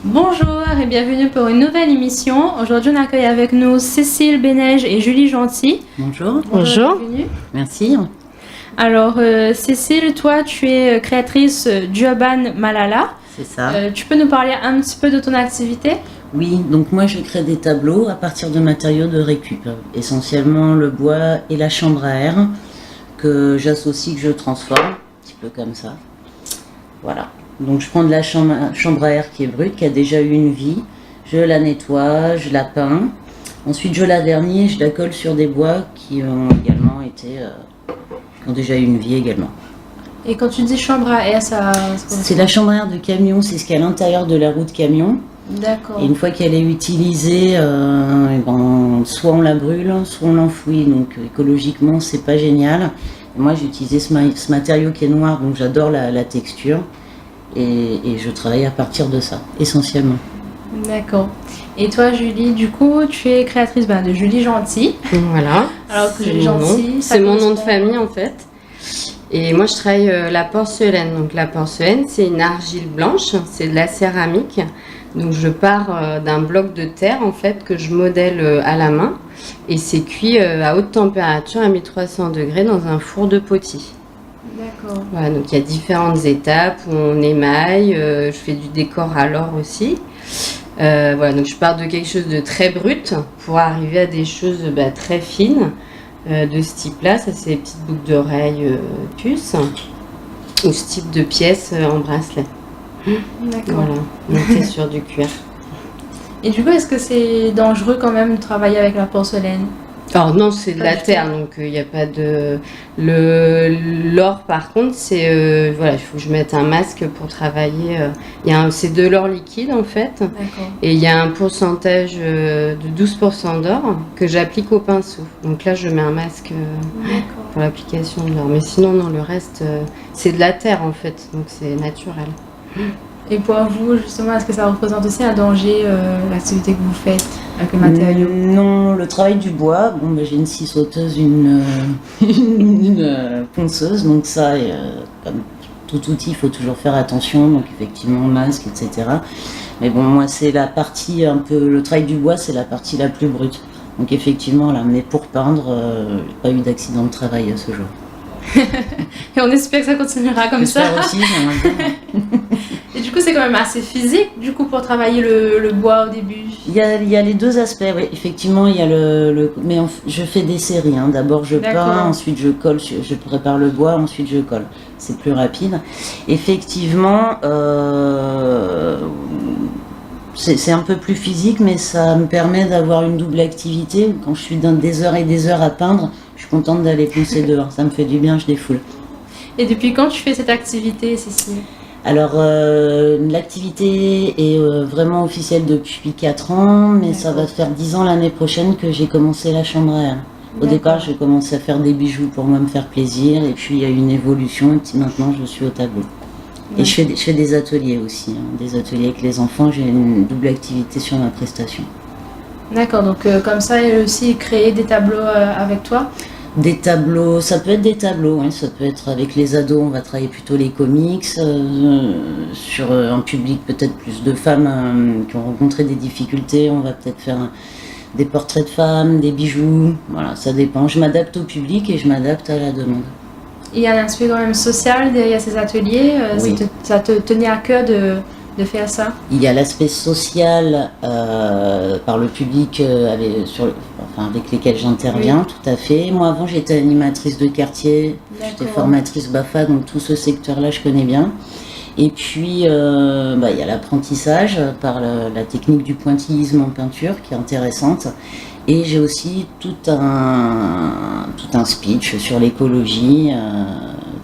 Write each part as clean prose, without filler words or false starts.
Bonjour et bienvenue pour une nouvelle émission. Aujourd'hui, on accueille avec nous Cécile Bénège et Julie Gentil. Bonjour. Bonjour. Bienvenue. Merci. Alors, Cécile, toi, tu es créatrice d'Urban Malala. C'est ça. Tu peux nous parler un petit peu de ton activité ? Oui, donc moi je crée des tableaux à partir de matériaux de récup. Essentiellement le bois et la chambre à air que j'associe, que je transforme, un petit peu comme ça. Voilà. Donc je prends de la chambre à air qui est brute, qui a déjà eu une vie. Je la nettoie, je la peins. Ensuite je la vernis et je la colle sur des bois qui ont également été... qui ont déjà eu une vie également. Et quand tu dis chambre à air, ça... C'est la chambre à air de camion, c'est ce qu'il y a à l'intérieur de la roue de camion. D'accord. Et une fois qu'elle est utilisée, soit on la brûle, soit on l'enfouit. Donc écologiquement, c'est pas génial. Et moi, j'ai utilisé ce matériau qui est noir, donc j'adore la texture. Et je travaille à partir de ça, essentiellement. D'accord. Et toi, Julie, du coup, tu es créatrice de Julie Gentil. Voilà. Alors que Julie Gentil, c'est mon nom de famille en fait. Et moi, je travaille la porcelaine. Donc la porcelaine, c'est une argile blanche, c'est de la céramique. Donc je pars d'un bloc de terre en fait que je modèle à la main et c'est cuit à haute température à 1300 degrés dans un four de potis. D'accord. Voilà, donc il y a différentes étapes où on émaille, je fais du décor à l'or aussi. Voilà, donc je pars de quelque chose de très brut pour arriver à des choses très fines de ce type-là. Ça c'est les petites boucles d'oreilles puces ou ce type de pièces en bracelet. D'accord. Voilà, on est sur du cuir. Et du coup, est-ce que c'est dangereux quand même de travailler avec la porcelaine ? Alors non, c'est de la terre, donc il n'y a pas de... L'or par contre, c'est... voilà, il faut que je mette un masque pour travailler. C'est de l'or liquide en fait. D'accord. Et il y a un pourcentage de 12% d'or que j'applique au pinceau. Donc là, je mets un masque pour l'application de l'or. Mais sinon, non, le reste, c'est de la terre en fait, donc c'est naturel. Et pour vous, justement, est-ce que ça représente aussi un danger, l'activité que vous faites avec le matériau ? Non, le travail du bois, j'ai une scie sauteuse, une ponceuse, donc ça, comme tout outil, il faut toujours faire attention, donc effectivement, masque, etc. Mais bon, moi, c'est la partie un peu, le travail du bois, c'est la partie la plus brute. Donc effectivement, là, mais pour peindre, j'ai pas eu d'accident de travail à ce jour. Et on espère que ça continuera comme ça. J'espère aussi, j'aimerais bien. Et du coup, c'est quand même assez physique, du coup, pour travailler le bois au début. Il y a les deux aspects, oui. Effectivement, il y a mais je fais des séries. D'abord, je peins, ensuite je colle, je prépare le bois, ensuite je colle. C'est plus rapide. Effectivement, c'est un peu plus physique, mais ça me permet d'avoir une double activité. Quand je suis dans des heures et des heures à peindre, je suis contente d'aller poncer dehors. Ça me fait du bien, je défoule. Et depuis quand tu fais cette activité, Cécile ? Alors, l'activité est vraiment officielle depuis 4 ans, mais ça va faire 10 ans l'année prochaine que j'ai commencé la chambre à air. Au départ, j'ai commencé à faire des bijoux pour moi me faire plaisir, et puis il y a eu une évolution, et puis maintenant je suis au tableau. Et je fais des ateliers aussi, des ateliers avec les enfants, j'ai une double activité sur ma prestation. D'accord, donc comme ça, et aussi créer des tableaux avec toi ? Des tableaux, ça peut être des tableaux, ça peut être avec les ados, on va travailler plutôt les comics, sur un public peut-être plus de femmes qui ont rencontré des difficultés, on va peut-être faire des portraits de femmes, des bijoux, voilà, ça dépend. Je m'adapte au public et je m'adapte à la demande. Il y a un aspect quand même social derrière ces ateliers, oui. Ça te tenait à cœur de faire ça ? Il y a l'aspect social par le public avec lesquels j'interviens, oui. Tout à fait. Moi avant j'étais animatrice de quartier, j'étais formatrice BAFA, donc tout ce secteur-là je connais bien. Et puis il y a l'apprentissage par la technique du pointillisme en peinture qui est intéressante. Et j'ai aussi tout un speech sur l'écologie.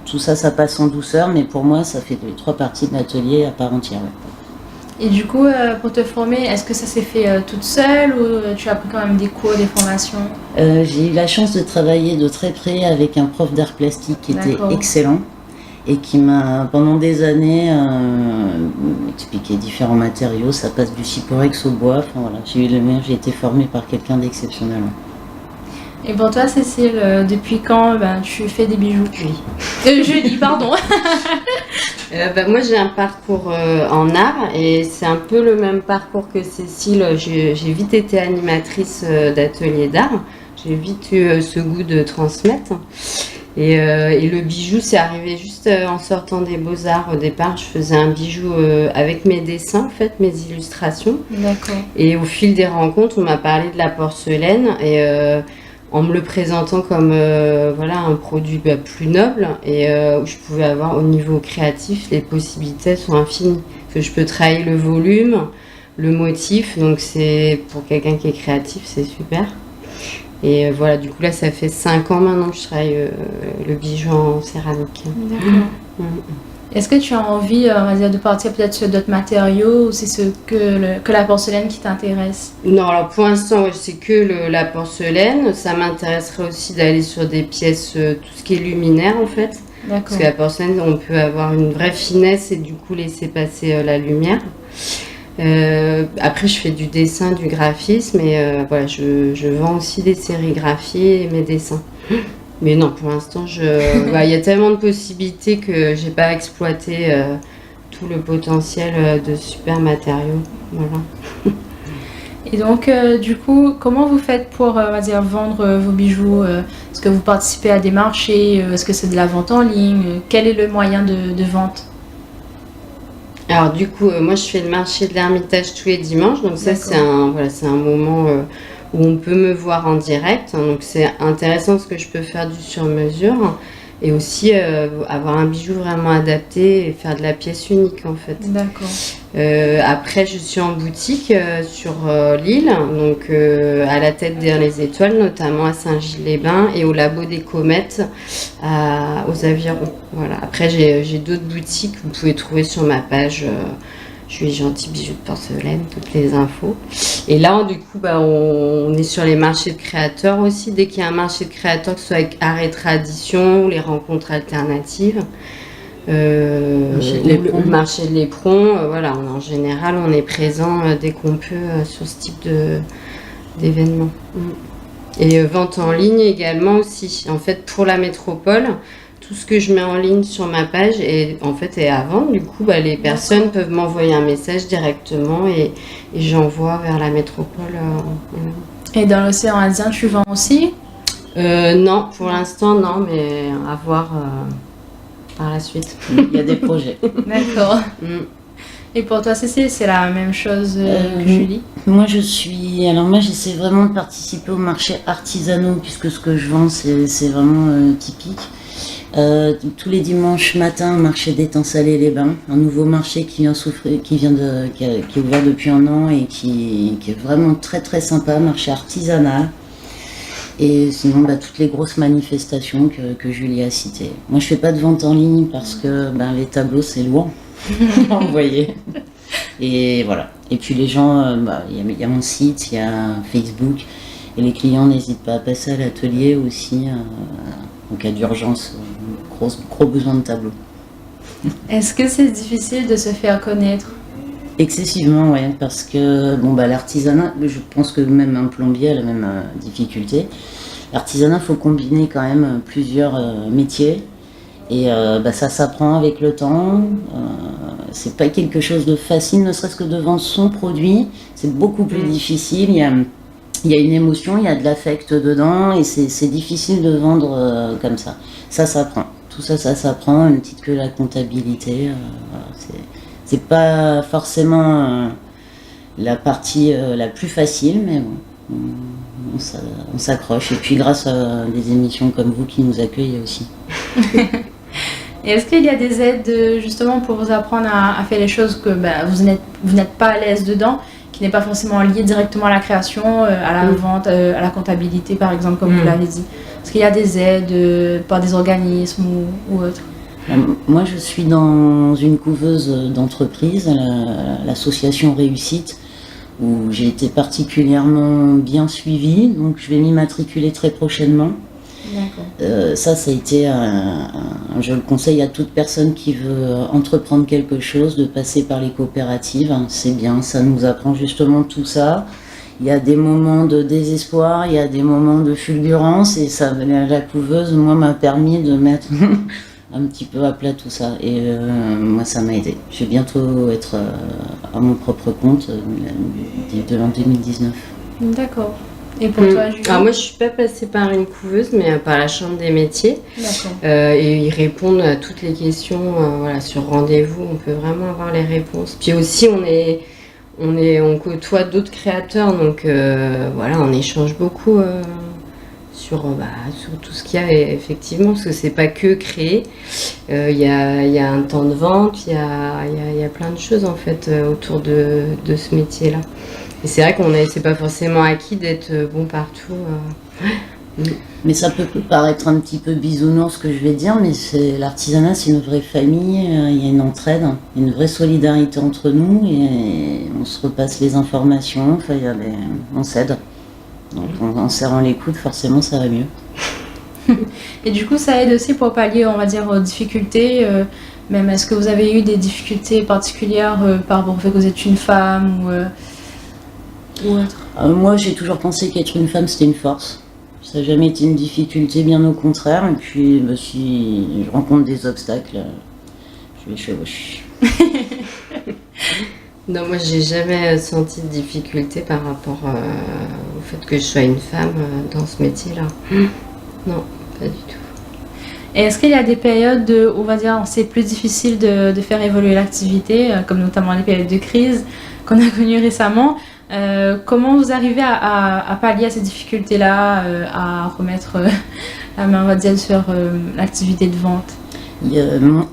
Tout ça, ça passe en douceur, mais pour moi, ça fait 3 parties de l'atelier à part entière. Ouais. Et du coup, pour te former, est-ce que ça s'est fait toute seule ou tu as pris quand même des cours, des formations ? J'ai eu la chance de travailler de très près avec un prof d'art plastique qui était excellent et qui m'a, pendant des années, expliqué différents matériaux. Ça passe du cyporex au bois. Enfin, voilà, j'ai été formée par quelqu'un d'exceptionnel. Et pour toi, Cécile, depuis quand tu fais des bijoux? Julie, pardon. Moi, j'ai un parcours en art et c'est un peu le même parcours que Cécile. J'ai vite été animatrice d'atelier d'art. J'ai vite eu ce goût de transmettre. Et le bijou, c'est arrivé juste en sortant des Beaux-Arts. Au départ, je faisais un bijou avec mes dessins, en fait, mes illustrations. D'accord. Et au fil des rencontres, on m'a parlé de la porcelaine et en me le présentant comme un produit plus noble et où je pouvais avoir au niveau créatif, les possibilités sont infinies. Que je peux travailler le volume, le motif, donc c'est pour quelqu'un qui est créatif, c'est super. Et voilà, du coup là, ça fait 5 ans maintenant que je travaille le bijou en céramique. D'accord. Est-ce que tu as envie, de partir peut-être sur d'autres matériaux ou c'est que la porcelaine qui t'intéresse? Non, alors pour l'instant, c'est que la porcelaine. Ça m'intéresserait aussi d'aller sur des pièces, tout ce qui est luminaire en fait. D'accord. Parce que la porcelaine, on peut avoir une vraie finesse et du coup laisser passer la lumière. Après, je fais du dessin, du graphisme et je vends aussi des sérigraphies et mes dessins. Mais non, pour l'instant, il y a tellement de possibilités que j'ai pas exploité tout le potentiel de super matériaux. Voilà. Et donc, du coup, comment vous faites pour vendre vos bijoux? Est-ce que vous participez à des marchés? Est-ce que c'est de la vente en ligne? Quel est le moyen de vente? Alors du coup, moi je fais le marché de l'Ermitage tous les dimanches, donc ça c'est un moment où on peut me voir en direct, donc c'est intéressant parce que je peux faire du sur-mesure et aussi avoir un bijou vraiment adapté et faire de la pièce unique en fait. D'accord. Après je suis en boutique sur Lille, donc à la tête derrière les étoiles, notamment à Saint-Gilles-les-Bains et au labo des comètes aux Avirons. Voilà. Après j'ai d'autres boutiques, vous pouvez trouver sur ma page Julie Gentil bijoux de porcelaine, toutes les infos. Et là du coup on est sur les marchés de créateurs aussi, dès qu'il y a un marché de créateurs, que ce soit avec art et tradition ou les rencontres alternatives. Le marché de l'éperon, en général on est présent dès qu'on peut sur ce type d'événement. Et vente en ligne également aussi. En fait, pour la métropole, tout ce que je mets en ligne sur ma page est à vendre. Du coup, les personnes peuvent m'envoyer un message directement et j'envoie vers la métropole. Et dans l'océan Indien, tu vends aussi? Non, pour l'instant non, mais à voir par la suite. Il y a des projets. D'accord. Et pour toi, Cécile, c'est la même chose que Julie? Moi, j'essaie vraiment de participer au marché artisanaux, puisque ce que je vends, c'est vraiment typique. Tous les dimanches matin, au marché d'Étang-Salé-les-Bains, un nouveau marché qui est ouvert depuis un an et qui est vraiment très très sympa, marché artisanal. Et sinon, toutes les grosses manifestations que Julie a citées. Moi, je fais pas de vente en ligne parce que les tableaux, c'est lourd à envoyer. Et voilà. Et puis les gens, il y a mon site, il y a Facebook. Et les clients n'hésitent pas à passer à l'atelier aussi, en cas d'urgence, gros besoin de tableaux. Est-ce que c'est difficile de se faire connaître? Excessivement, oui, parce que l'artisanat, je pense que même un plombier a la même difficulté. L'artisanat, il faut combiner quand même plusieurs métiers et ça s'apprend avec le temps. C'est pas quelque chose de facile, ne serait-ce que de vendre son produit, c'est beaucoup plus difficile. Il y a une émotion, il y a de l'affect dedans et c'est difficile de vendre comme ça. Ça s'apprend. Tout ça s'apprend, même titre que la comptabilité. C'est pas forcément la partie la plus facile, mais bon, on s'accroche. Et puis grâce à des émissions comme vous qui nous accueillent aussi. Et est-ce qu'il y a des aides justement pour vous apprendre à faire les choses que vous n'êtes pas à l'aise dedans, qui n'est pas forcément lié directement à la création, à la vente, à la comptabilité par exemple, comme vous l'avez dit? Est-ce qu'il y a des aides par des organismes ou autres? Moi, je suis dans une couveuse d'entreprise, l'association Réussite, où j'ai été particulièrement bien suivie, donc je vais m'immatriculer très prochainement. D'accord. Ça a été je le conseille à toute personne qui veut entreprendre quelque chose, de passer par les coopératives. C'est bien, ça nous apprend justement tout ça. il y a des moments de désespoir, il y a des moments de fulgurance, et ça, la couveuse, moi, m'a permis de mettre un petit peu à plat tout ça. Et moi, ça m'a aidé. Je vais bientôt être à mon propre compte en 2019. D'accord. Et pour toi, Julie? Alors moi, je suis pas passée par une couveuse, mais par la Chambre des métiers. D'accord. Et ils répondent à toutes les questions voilà, sur rendez-vous. On peut vraiment avoir les réponses. Puis aussi, on côtoie d'autres créateurs, donc voilà, on échange beaucoup sur tout ce qu'il y a, effectivement, parce que c'est pas que créer. Il y a un temps de vente, il y a plein de choses en fait autour de ce métier-là. Et c'est vrai c'est pas forcément acquis d'être bon partout. Mais ça peut paraître un petit peu bisounours ce que je vais dire, mais l'artisanat, c'est une vraie famille, il y a une entraide, une vraie solidarité entre nous, et on se repasse les informations, enfin, on s'aide. Donc en serrant les coudes, forcément, ça va mieux. Et du coup, ça aide aussi pour pallier, on va dire, aux difficultés. Même, est-ce que vous avez eu des difficultés particulières par rapport au fait que vous êtes une femme ou autre? Moi, j'ai toujours pensé qu'être une femme, c'était une force. Ça n'a jamais été une difficulté, bien au contraire. Et puis, si je rencontre des obstacles, je les chevauche. Non, moi, j'ai jamais senti de difficulté par rapport au fait que je sois une femme dans ce métier-là. Non, pas du tout. Et est-ce qu'il y a des périodes où, on va dire, c'est plus difficile de faire évoluer l'activité, comme notamment les périodes de crise qu'on a connues récemment? Comment vous arrivez à pallier à ces difficultés-là, à remettre la main, on va dire, sur l'activité de vente? Il y a,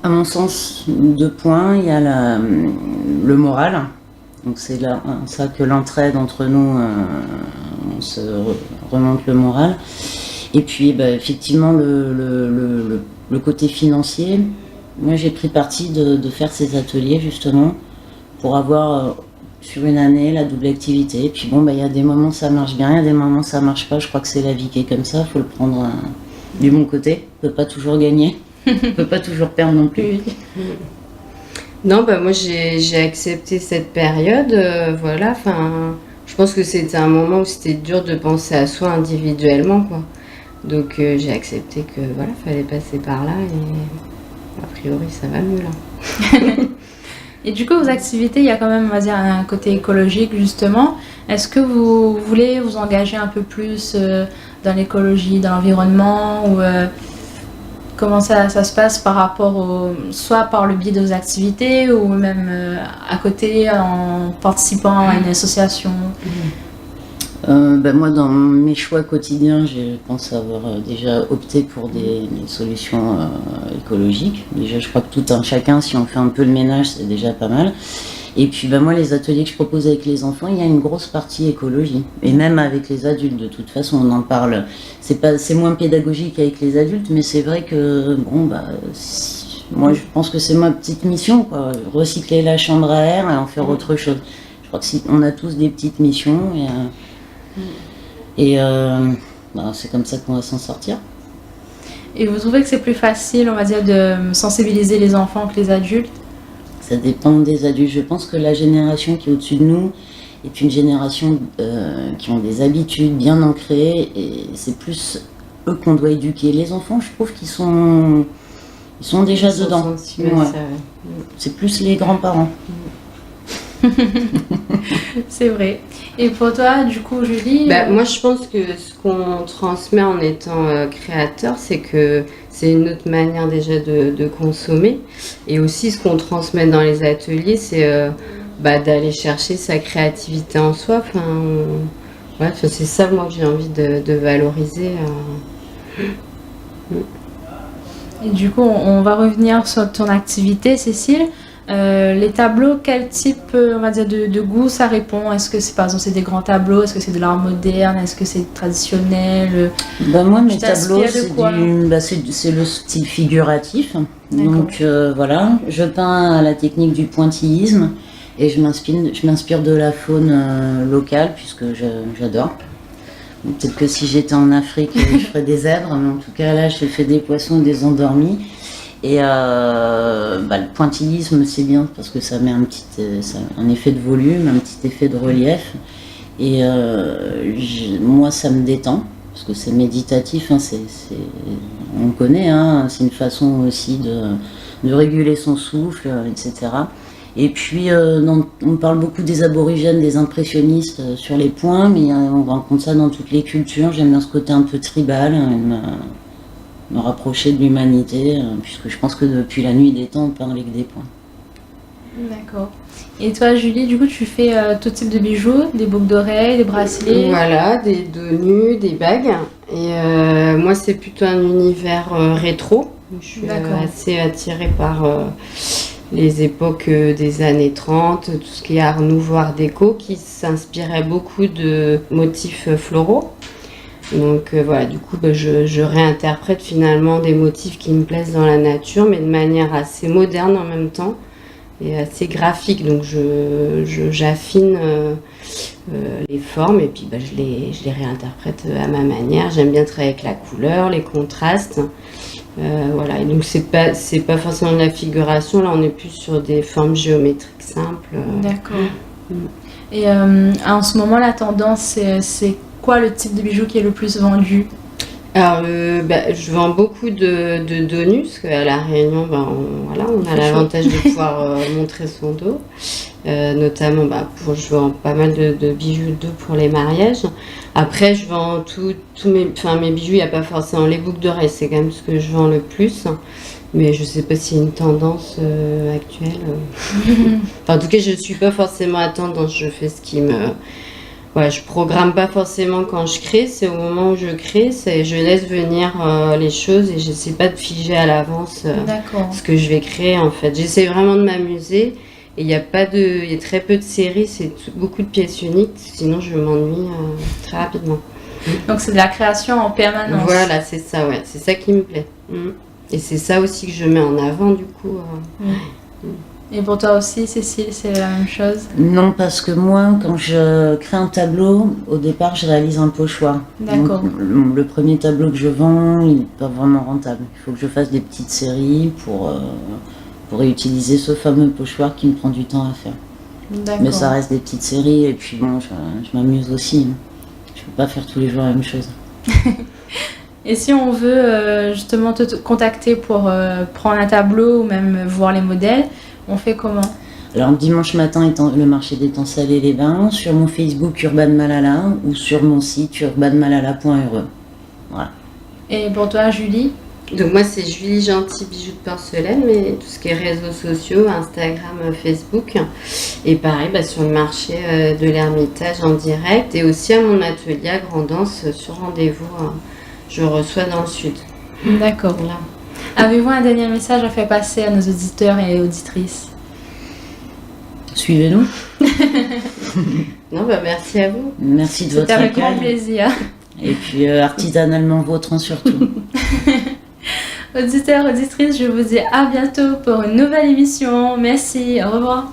à mon sens, 2 points. Il y a le moral. Donc c'est là ça que l'entraide entre nous, on se remonte le moral. Et puis effectivement le côté financier. Moi j'ai pris parti de faire ces ateliers justement pour avoir sur une année la double activité. Et puis il y a des moments ça marche bien, il y a des moments ça marche pas. Je crois que c'est la vie qui est comme ça, faut le prendre du bon côté. On peut pas toujours gagner. On peut pas toujours perdre non plus. Non, moi j'ai accepté cette période, voilà, je pense que c'était un moment où c'était dur de penser à soi individuellement, quoi. Donc j'ai accepté que voilà, fallait passer par là et a priori ça va mieux là. Et du coup, vos activités, il y a quand même, on va dire, un côté écologique justement. Est-ce que vous voulez vous engager un peu plus dans l'écologie, dans l'environnement ou comment ça se passe par rapport soit par le biais de vos activités ou même à côté en participant à une association? Moi, dans mes choix quotidiens, je pense avoir déjà opté pour des solutions écologiques. Déjà, je crois que tout un chacun, si on fait un peu le ménage, c'est déjà pas mal. Et puis moi, les ateliers que je propose avec les enfants, il y a une grosse partie écologie. Et même avec les adultes, de toute façon, on en parle. C'est moins pédagogique avec les adultes, mais c'est vrai que, moi, je pense que c'est ma petite mission, quoi. Recycler la chambre à air et en faire autre chose. Je crois que on a tous des petites missions et c'est comme ça qu'on va s'en sortir. Et vous trouvez que c'est plus facile, on va dire, de sensibiliser les enfants que les adultes? Ça dépend des adultes. Je pense que la génération qui est au-dessus de nous est une génération qui ont des habitudes bien ancrées et c'est plus eux qu'on doit éduquer. Les enfants, je trouve qu'ils sont déjà dedans. Ouais. C'est plus les grands-parents. C'est vrai. Et pour toi, du coup, Julie? Moi, je pense que ce qu'on transmet en étant créateur, c'est que c'est une autre manière déjà de consommer. Et aussi, ce qu'on transmet dans les ateliers, c'est d'aller chercher sa créativité en soi. C'est ça, moi, que j'ai envie de valoriser. Et du coup, on va revenir sur ton activité, Cécile. Les tableaux, quel type, on va dire, de goût ça répond? Est-ce que c'est, par exemple, c'est des grands tableaux? Est-ce que c'est de l'art moderne? Est-ce que c'est traditionnel? Moi, mes tableaux, c'est le style figuratif. Donc voilà, je peins à la technique du pointillisme et je m'inspire de la faune locale puisque j'adore. Peut-être que si j'étais en Afrique, je ferais des zèbres, mais en tout cas là, je fais des poissons et des endormis. Et le pointillisme, c'est bien parce que ça met un effet de volume, un petit effet de relief. Et moi, ça me détend, parce que c'est méditatif, hein, on connaît, hein, c'est une façon aussi de réguler son souffle, etc. Et puis, on parle beaucoup des aborigènes, des impressionnistes sur les points, mais on rencontre ça dans toutes les cultures. J'aime bien ce côté un peu tribal, me rapprocher de l'humanité, puisque je pense que depuis la nuit des temps, on parle avec des points. D'accord. Et toi, Julie, du coup, tu fais tout type de bijoux, des boucles d'oreilles, des bracelets? Voilà, des dos nus, des bagues. Et moi, c'est plutôt un univers rétro. Je suis assez attirée par les époques des années 30, tout ce qui est art nouveau, art déco, qui s'inspirait beaucoup de motifs floraux. Donc voilà, du coup, je réinterprète finalement des motifs qui me plaisent dans la nature, mais de manière assez moderne en même temps et assez graphique. Donc j'affine les formes et puis je les réinterprète à ma manière. J'aime bien travailler avec la couleur, les contrastes. Voilà, et donc c'est pas forcément de la figuration, là on est plus sur des formes géométriques simples. D'accord. Et en ce moment, la tendance, c'est quoi le type de bijou qui est le plus vendu? Alors, je vends beaucoup de dos nus, parce qu'à La Réunion, on a l'avantage de pouvoir montrer son dos. Notamment, je vends pas mal de bijoux de dos pour les mariages. Après, je vends mes bijoux, il n'y a pas forcément les boucles d'oreilles, c'est quand même ce que je vends le plus. Mais je sais pas s'il y a une tendance actuelle. En tout cas, je suis pas forcément à tendance, je fais ce qui me... Ouais, je programme pas forcément quand je crée, c'est au moment où je crée, je laisse venir les choses et j'essaie pas de figer à l'avance ce que je vais créer en fait. J'essaie vraiment de m'amuser et il y a très peu de séries, c'est beaucoup de pièces uniques, sinon je m'ennuie très rapidement. Donc c'est de la création en permanence. Voilà, c'est ça, ouais, c'est ça qui me plaît. Et c'est ça aussi que je mets en avant du coup. Et pour toi aussi, Cécile, c'est la même chose? Non, parce que moi, quand je crée un tableau, au départ, je réalise un pochoir. D'accord. Donc, le premier tableau que je vends, il n'est pas vraiment rentable. Il faut que je fasse des petites séries pour réutiliser ce fameux pochoir qui me prend du temps à faire. D'accord. Mais ça reste des petites séries et puis bon, je m'amuse aussi. Je ne peux pas faire tous les jours la même chose. Et si on veut justement te contacter pour prendre un tableau ou même voir les modèles, on fait comment? Alors dimanche matin étant le marché des temps salés les bains, sur mon Facebook Urban Malala ou sur mon site urbanmalala.re. Voilà. Et pour toi, Julie? Donc moi c'est Julie Gentil Bijoux de Porcelaine, mais tout ce qui est réseaux sociaux, Instagram, Facebook. Et pareil sur le marché de l'Ermitage en direct et aussi à mon atelier à Grandance sur rendez-vous. Je reçois dans le sud. D'accord. Voilà. Avez-vous un dernier message à faire passer à nos auditeurs et auditrices? Suivez-nous. Non, merci à vous. Merci de votre accueil. C'était avec grand plaisir. Et puis artisanalement vôtre surtout. Auditeurs, auditrices, je vous dis à bientôt pour une nouvelle émission. Merci, au revoir.